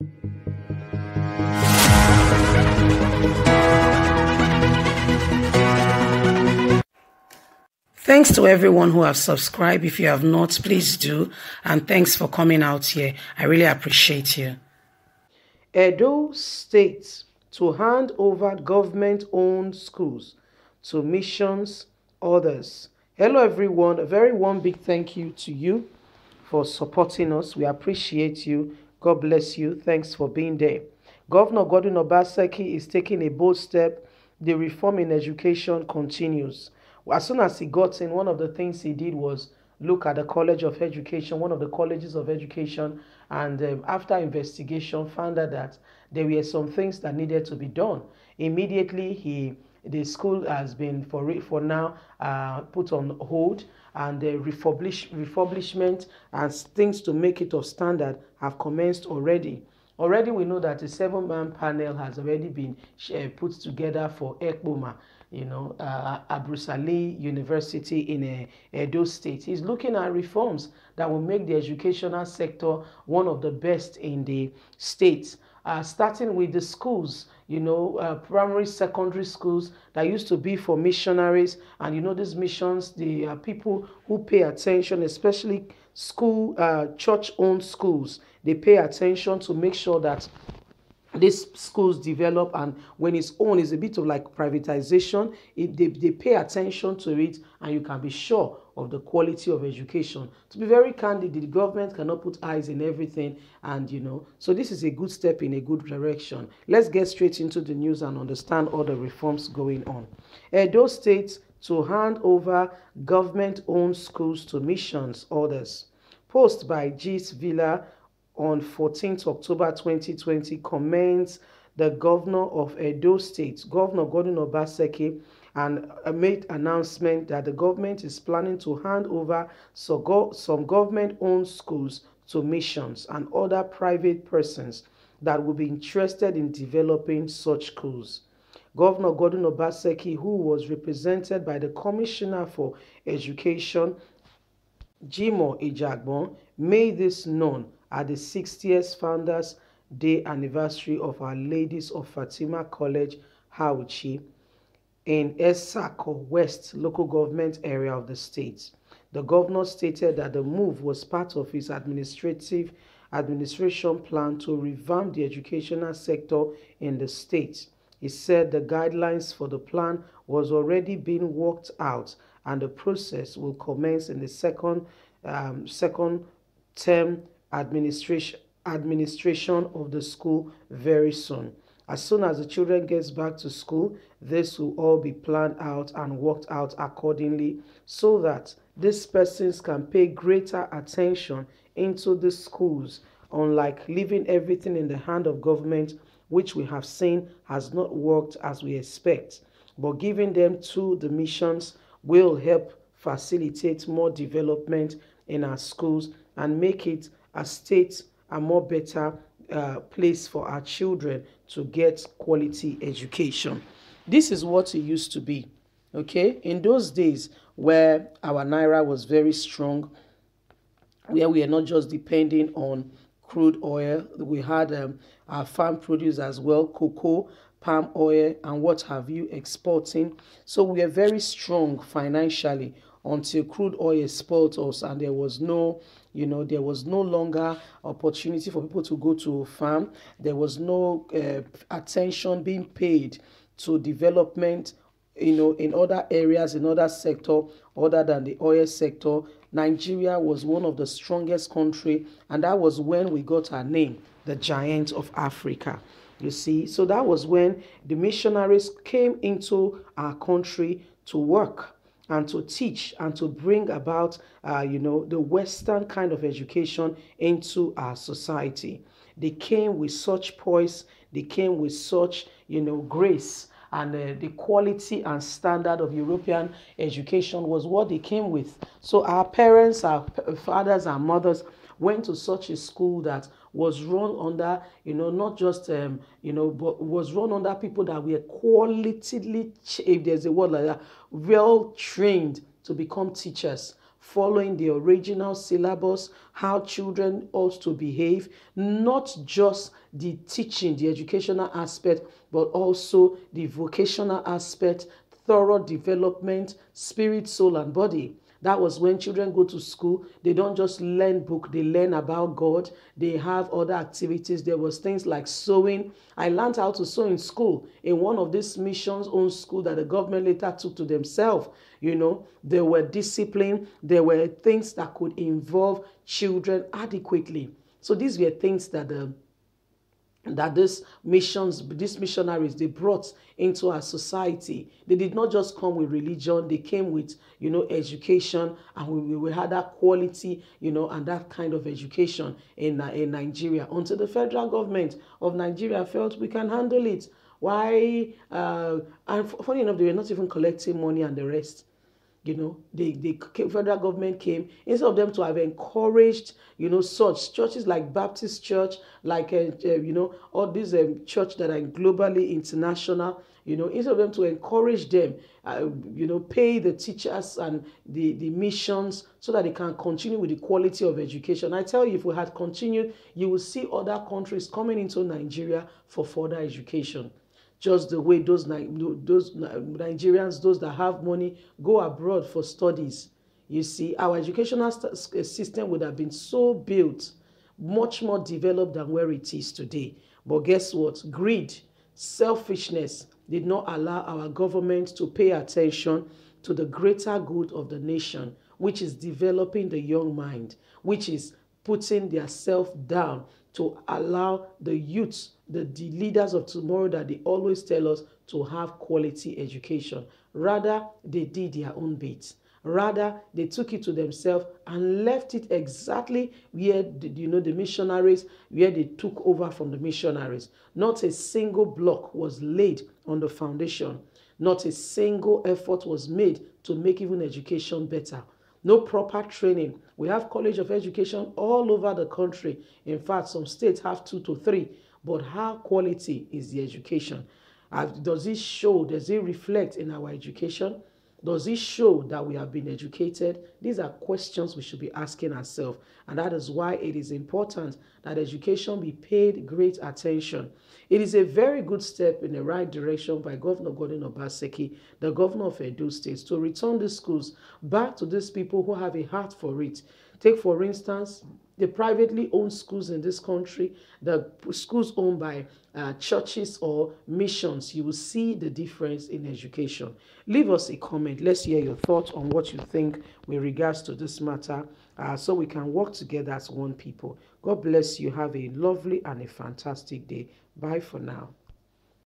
Thanks to everyone who have subscribed. If you have not, please do. And thanks for coming out here. I really appreciate you. Edo State to hand over government-owned schools to missions others. Hello everyone, a very warm big thank you to you for supporting us. We appreciate you. God bless you. Thanks for being there. Governor Godwin Obaseki is taking a bold step. The reform in education continues. As soon as he got in, one of the things he did was look at the College of Education, one of the colleges of education, and after investigation found out that there were some things that needed to be done. Immediately, the school has been for now put on hold, and the refurbishment and things to make it of standard have commenced already. Already we know that a 7-man panel has already been put together for ECBOMA, Abrus Ali University in Edo State. He's looking at reforms that will make the educational sector one of the best in the state. Starting with the schools, primary, secondary schools that used to be for missionaries. And these missions, the people who pay attention, especially church-owned schools, they pay attention to make sure that these schools develop, and when it's owned, it's a bit of like privatization. They pay attention to it, and you can be sure of the quality of education. To be very candid, the government cannot put eyes in everything, and so this is a good step in a good direction. Let's get straight into the news and understand all the reforms going on. Edo State to hand over government-owned schools to missions orders. Post by Gis Villa on 14th October 2020 commends the governor of Edo State, Governor Godwin Obaseki, and made announcement that the government is planning to hand over some government-owned schools to missions and other private persons that will be interested in developing such schools. Governor Godwin Obaseki, who was represented by the Commissioner for Education, Jimoh Ijagbon, made this known at the 60th Founders Day anniversary of Our Ladies of Fatima College, Auchi, in Esako West local government area of the state. The governor stated that the move was part of his administration plan to revamp the educational sector in the state. He said the guidelines for the plan was already being worked out, and the process will commence in the second term administration of the school very soon. As soon as the children gets back to school, this will all be planned out and worked out accordingly, so that these persons can pay greater attention into the schools, unlike leaving everything in the hand of government, which we have seen has not worked as we expect. But giving them to the missions will help facilitate more development in our schools and make it a state a more better place for our children to get quality education. This is what it used to be, okay? In those days where our Naira was very strong, where we are not just depending on crude oil, we had our farm produce as well, cocoa, palm oil, and what have you, exporting. So we are very strong financially until crude oil spoiled us, and there was no longer opportunity for people to go to farm. There was no attention being paid to development, in other areas, in other sector other than the oil sector. Nigeria was one of the strongest country, and that was when we got our name, the Giant of Africa. You see, so that was when the missionaries came into our country to work and to teach and to bring about, the Western kind of education into our society. They came with such poise, they came with such, grace, and the quality and standard of European education was what they came with. So our parents, our fathers and mothers went to such a school that was run under, not just, but was run under people that were qualitatively, if there's a word like that, well trained to become teachers, following the original syllabus, how children ought to behave, not just the teaching, the educational aspect, but also the vocational aspect, thorough development, spirit, soul, and body. That was when children go to school. They don't just learn book, they learn about God. They have other activities. There was things like sewing. I learned how to sew in school, in one of these missions owned school that the government later took to themselves. You know, there were discipline. There were things that could involve children adequately. So these were things that these missionaries, they brought into our society. They did not just come with religion, they came with, education, and we had that quality, and that kind of education in Nigeria, until the federal government of Nigeria felt we can handle it. Why? And funny enough, they were not even collecting money and the rest. The federal government came, instead of them to have encouraged, such churches like Baptist Church, like, all these church that are globally international, instead of them to encourage them, pay the teachers and the missions so that they can continue with the quality of education. I tell you, if we had continued, you will see other countries coming into Nigeria for further education. Just the way those Nigerians, those that have money, go abroad for studies. You see, our educational system would have been so built, much more developed than where it is today. But guess what? Greed, selfishness did not allow our government to pay attention to the greater good of the nation, which is developing the young mind, which is putting their self down to allow the youths, the leaders of tomorrow that they always tell us, to have quality education. Rather, they did their own bit. Rather, they took it to themselves and left it exactly where the missionaries, where they took over from the missionaries. Not a single block was laid on the foundation. Not a single effort was made to make even education better. No proper training. We have College of Education all over the country. In fact, some states have 2 to 3. But how quality is the education? Does it show, does it reflect in our education? Does it show that we have been educated? These are questions we should be asking ourselves. And that is why it is important that education be paid great attention. It is a very good step in the right direction by Governor Godwin Obaseki, the governor of Edo State, to return the schools back to these people who have a heart for it. Take, for instance, the privately owned schools in this country, the schools owned by churches or missions. You will see the difference in education. Leave us a comment. Let's hear your thoughts on what you think with regards to this matter, so we can work together as one people. God bless you. Have a lovely and a fantastic day. Bye for now.